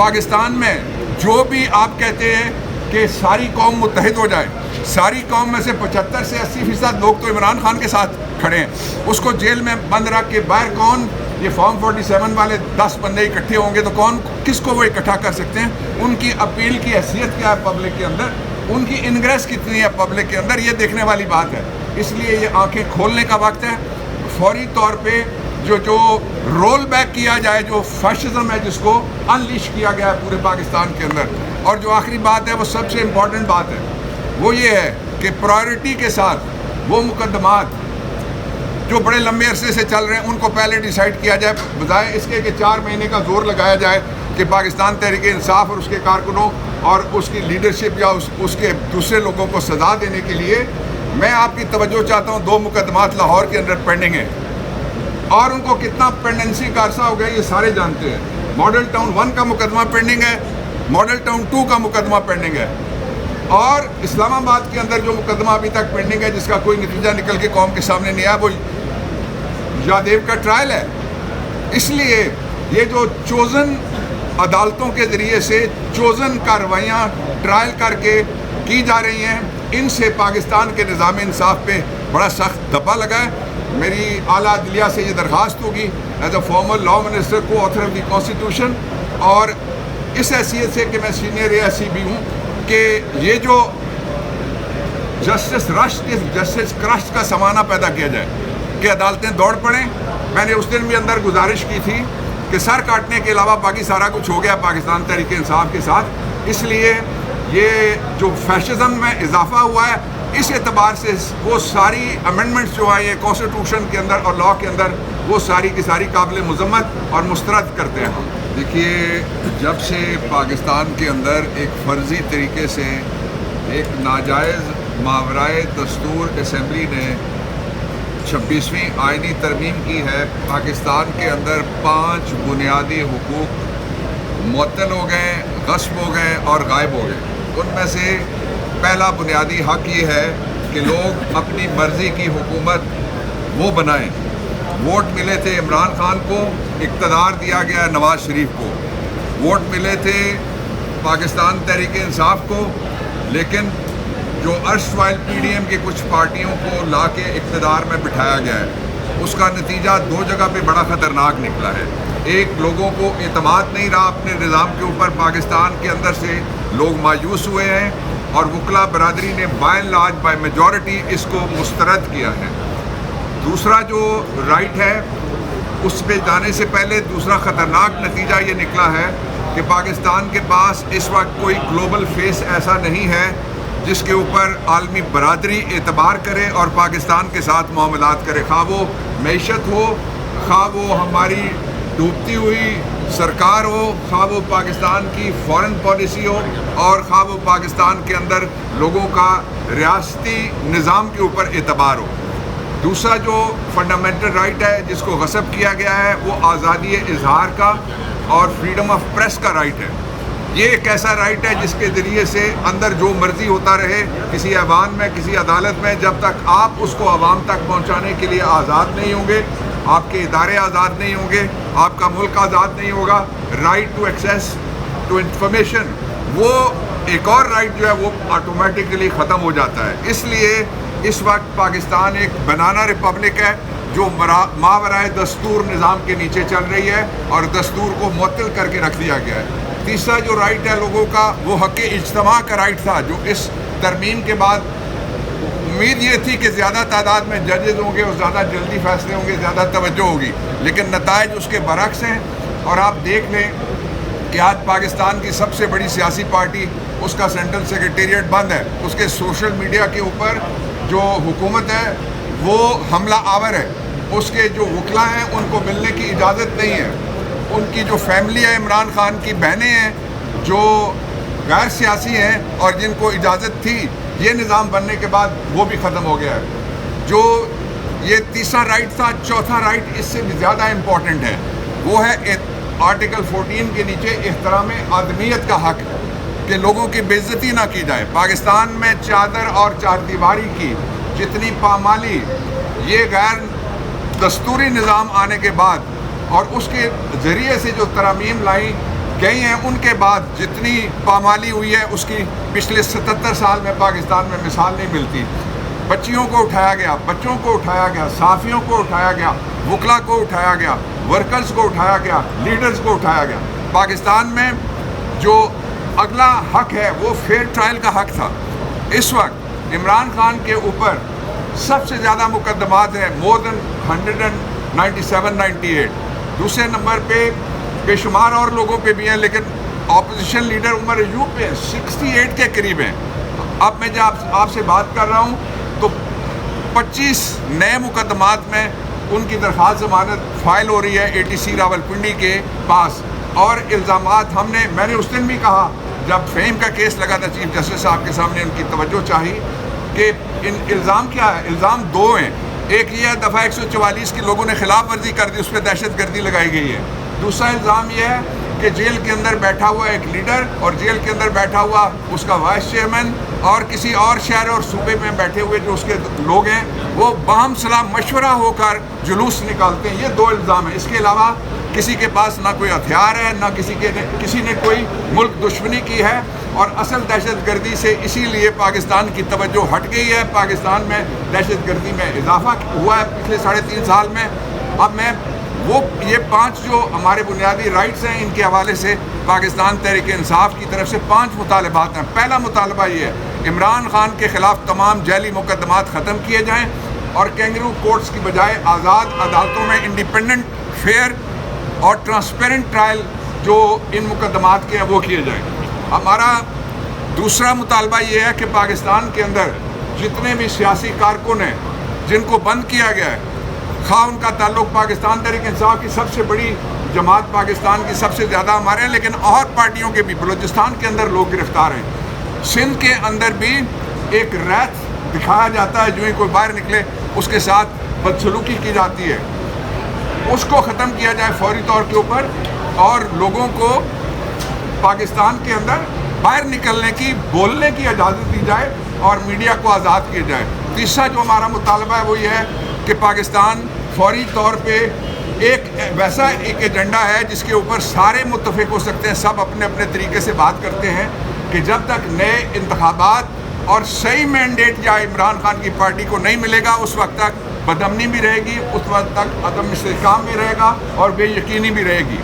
پاکستان میں جو بھی آپ کہتے ہیں کہ ساری قوم متحد ہو جائے، ساری قوم میں سے 75 سے 80% لوگ تو عمران خان کے ساتھ کھڑے ہیں، اس کو جیل میں بند رکھ کے باہر کون یہ فارم 47 والے 10 بندے اکٹھے ہوں گے تو کون کس کو وہ اکٹھا کر سکتے ہیں؟ ان کی اپیل کی حیثیت کیا ہے پبلک کے اندر، ان کی انگریس کتنی ہے پبلک کے اندر، یہ دیکھنے والی بات ہے۔ اس لیے یہ آنکھیں کھولنے کا وقت ہے، فوری طور پہ جو رول بیک کیا جائے، جو فیشزم ہے جس کو انلیش کیا گیا ہے پورے پاکستان کے اندر۔ اور جو آخری بات ہے وہ سب سے امپورٹنٹ بات ہے، وہ یہ ہے کہ پرائیورٹی کے ساتھ وہ مقدمات جو بڑے لمبے عرصے سے چل رہے ہیں ان کو پہلے ڈیسائیڈ کیا جائے، بجائے اس کے کہ 4 مہینے کا زور لگایا جائے کہ پاکستان تحریک انصاف اور اس کے کارکنوں اور اس کی لیڈرشپ یا اس کے دوسرے لوگوں کو سزا دینے کے لیے۔ میں آپ کی توجہ چاہتا ہوں، 2 مقدمات لاہور کے اندر پینڈنگ ہیں، اور ان کو کتنا پینڈنسی کا عرصہ ہو گیا یہ سارے جانتے ہیں۔ ماڈل ٹاؤن 1 کا مقدمہ پینڈنگ ہے، ماڈل ٹاؤن 2 کا مقدمہ پینڈنگ ہے، اور اسلام آباد کے اندر جو مقدمہ ابھی تک پینڈنگ ہے جس کا کوئی نتیجہ نکل کے قوم کے سامنے نہیں آیا، وہ یادیو کا ٹرائل ہے۔ اس لیے یہ جو چوزن عدالتوں کے ذریعے سے چوزن کارروائیاں ٹرائل کر کے کی جا رہی ہیں، ان سے پاکستان کے نظام انصاف پہ بڑا سخت دبا لگا ہے۔ میری اعلیٰ عدلیہ سے یہ درخواست ہوگی as a former law minister کو آتھر آف دی کانسٹیٹیوشن، اور اس حیثیت سے کہ میں سینئر ایسی بھی ہوں، کہ یہ جو جسٹس رش جسٹس کرش کا سمانہ پیدا کیا جائے کہ عدالتیں دوڑ پڑیں۔ میں نے اس دن بھی اندر گزارش کی تھی کہ سر کاٹنے کے علاوہ باقی سارا کچھ ہو گیا پاکستان تحریک انصاف کے ساتھ، اس لیے یہ جو فیشزم میں اضافہ ہوا ہے اس اعتبار سے وہ ساری امینڈمنٹس جو ہیں یہ کانسٹیٹیوشن کے اندر اور لا کے اندر وہ ساری کی ساری قابل مذمت اور مسترد کرتے ہیں۔ دیکھیے، جب سے پاکستان کے اندر ایک فرضی طریقے سے ایک ناجائز ماورائے دستور اسمبلی نے 26ویں آئینی ترمیم کی ہے، پاکستان کے اندر 5 بنیادی حقوق معطل ہو گئے، غصب ہو گئے اور غائب ہو گئے۔ ان میں سے پہلا بنیادی حق یہ ہے کہ لوگ اپنی مرضی کی حکومت وہ بنائیں۔ ووٹ ملے تھے عمران خان کو، اقتدار دیا گیا نواز شریف کو، ووٹ ملے تھے پاکستان تحریک انصاف کو، لیکن جو ارسٹوائل پی ڈی ایم کی کچھ پارٹیوں کو لا کے اقتدار میں بٹھایا گیا ہے، اس کا نتیجہ 2 جگہ پہ بڑا خطرناک نکلا ہے۔ ایک، لوگوں کو اعتماد نہیں رہا اپنے نظام کے اوپر، پاکستان کے اندر سے لوگ مایوس ہوئے ہیں، اور وکلا برادری نے by and large by majority اس کو مسترد کیا ہے۔ دوسرا جو رائٹ ہے اس پہ جانے سے پہلے دوسرا خطرناک نتیجہ یہ نکلا ہے کہ پاکستان کے پاس اس وقت کوئی گلوبل فیس ایسا نہیں ہے جس کے اوپر عالمی برادری اعتبار کرے اور پاکستان کے ساتھ معاملات کرے، خواہ وہ معیشت ہو، خواہ وہ ہماری ڈوبتی ہوئی سرکار ہو، خواہ وہ پاکستان کی فارن پالیسی ہو، اور خواہ وہ پاکستان کے اندر لوگوں کا ریاستی نظام کے اوپر اعتبار ہو۔ دوسرا جو فنڈامنٹل رائٹ ہے جس کو غصب کیا گیا ہے وہ آزادی اظہار کا اور فریڈم آف پریس کا رائٹ ہے۔ یہ ایک ایسا رائٹ ہے جس کے ذریعے سے اندر جو مرضی ہوتا رہے کسی ایوان میں، کسی عدالت میں، جب تک آپ اس کو عوام تک پہنچانے کے لیے آزاد نہیں ہوں گے، آپ کے ادارے آزاد نہیں ہوں گے، آپ کا ملک آزاد نہیں ہوگا۔ Right to access to information, وہ ایک اور رائٹ جو ہے وہ آٹومیٹکلی ختم ہو جاتا ہے۔ اس لیے اس وقت پاکستان ایک بنانا ریپبلک ہے جو ماورائے دستور نظام کے نیچے چل رہی ہے اور دستور کو معطل کر کے رکھ دیا گیا ہے۔ تیسرا جو رائٹ ہے لوگوں کا وہ حق اجتماع کا رائٹ تھا، جو اس ترمیم کے بعد امید یہ تھی کہ زیادہ تعداد میں ججز ہوں گے اور زیادہ جلدی فیصلے ہوں گے، زیادہ توجہ ہوگی، لیکن نتائج اس کے برعکس ہیں۔ اور آپ دیکھ لیں کہ آج پاکستان کی سب سے بڑی سیاسی پارٹی، اس کا سینٹرل سیکریٹریٹ بند ہے، اس کے سوشل میڈیا کے اوپر جو حکومت ہے وہ حملہ آور ہے، اس کے جو وکلا ہیں ان کو ملنے کی اجازت نہیں ہے، ان کی جو فیملی ہے عمران خان کی بہنیں ہیں جو غیر سیاسی ہیں اور جن کو اجازت تھی، یہ نظام بننے کے بعد وہ بھی ختم ہو گیا ہے۔ جو یہ تیسرا رائٹ تھا، چوتھا رائٹ اس سے بھی زیادہ امپورٹنٹ ہے، وہ ہے آرٹیکل 14 کے نیچے احترام آدمیت کا حق، کہ لوگوں کی بے عزتی نہ کی جائے۔ پاکستان میں چادر اور چار دیواری کی جتنی پامالی یہ غیر دستوری نظام آنے کے بعد اور اس کے ذریعے سے جو ترامیم لائیں گئی ہیں ان کے بعد جتنی پامالی ہوئی ہے اس کی پچھلے 77 سال میں پاکستان میں مثال نہیں ملتی. بچیوں کو اٹھایا گیا, بچوں کو اٹھایا گیا, صحافیوں کو اٹھایا گیا, وکلا کو اٹھایا گیا, ورکرز کو اٹھایا گیا, لیڈرز کو اٹھایا گیا. پاکستان میں جو اگلا حق ہے وہ فیئر ٹرائل کا حق تھا. اس وقت عمران خان کے اوپر سب سے زیادہ مقدمات ہیں, مور دین 197-98. دوسرے نمبر پہ بے شمار اور لوگوں پہ بھی ہیں, لیکن اپوزیشن لیڈر عمر ایوب پہ 68 کے قریب ہیں. اب میں جب آپ سے بات کر رہا ہوں تو 25 نئے مقدمات میں ان کی درخواست ضمانت فائل ہو رہی ہے ATC راولپنڈی کے پاس. اور الزامات میں نے اس دن بھی کہا جب فہیم کا کیس لگا تھا چیف جسٹس صاحب کے سامنے, ان کی توجہ چاہی کہ ان الزام کیا ہے. الزام دو ہیں. ایک یہ ہے دفعہ 144 کی لوگوں نے خلاف ورزی کر دی, اس پہ دہشت گردی لگائی گئی ہے. دوسرا الزام یہ ہے کہ جیل کے اندر بیٹھا ہوا ایک لیڈر اور جیل کے اندر بیٹھا ہوا اس کا وائس چیئرمین اور کسی اور شہر اور صوبے میں بیٹھے ہوئے جو اس کے لوگ ہیں وہ باہم صلاح مشورہ ہو کر جلوس نکالتے ہیں. یہ دو الزام ہیں. اس کے علاوہ کسی کے پاس نہ کوئی ہتھیار ہے, نہ کسی نے کوئی ملک دشمنی کی ہے. اور اصل دہشت گردی سے اسی لیے پاکستان کی توجہ ہٹ گئی ہے. پاکستان میں دہشت گردی میں اضافہ ہوا ہے پچھلے 3.5 سال میں. اب میں یہ 5 جو ہمارے بنیادی رائٹس ہیں ان کے حوالے سے پاکستان تحریک انصاف کی طرف سے 5 مطالبات ہیں. پہلا مطالبہ یہ ہے عمران خان کے خلاف تمام جعلی مقدمات ختم کیے جائیں اور کینگرو کورٹس کی بجائے آزاد عدالتوں میں انڈیپینڈنٹ, فیئر اور ٹرانسپیرنٹ ٹرائل جو ان مقدمات کے ہیں وہ کیے جائیں. ہمارا دوسرا مطالبہ یہ ہے کہ پاکستان کے اندر جتنے بھی سیاسی کارکن ہیں جن کو بند کیا گیا ہے, خواہ ان کا تعلق پاکستان تحریک انصاف کی سب سے بڑی جماعت پاکستان کی سب سے زیادہ ہمارے ہیں, لیکن اور پارٹیوں کے بھی, بلوچستان کے اندر لوگ گرفتار ہیں. سندھ کے اندر بھی ایک ریت دکھایا جاتا ہے, جو ہی کوئی باہر نکلے اس کے ساتھ بدسلوکی کی جاتی ہے. اس کو ختم کیا جائے فوری طور کے اوپر اور لوگوں کو پاکستان کے اندر باہر نکلنے کی, بولنے کی اجازت دی جائے اور میڈیا کو آزاد کیا جائے. تیسرا جو ہمارا مطالبہ ہے وہ یہ ہے کہ پاکستان فوری طور پہ ایک ایجنڈا ہے جس کے اوپر سارے متفق ہو سکتے ہیں, سب اپنے اپنے طریقے سے بات کرتے ہیں کہ جب تک نئے انتخابات اور صحیح مینڈیٹ یا عمران خان کی پارٹی کو نہیں ملے گا اس وقت تک بدامنی بھی رہے گی, اس وقت تک عدم استحکام بھی رہے گا اور بے یقینی بھی رہے گی.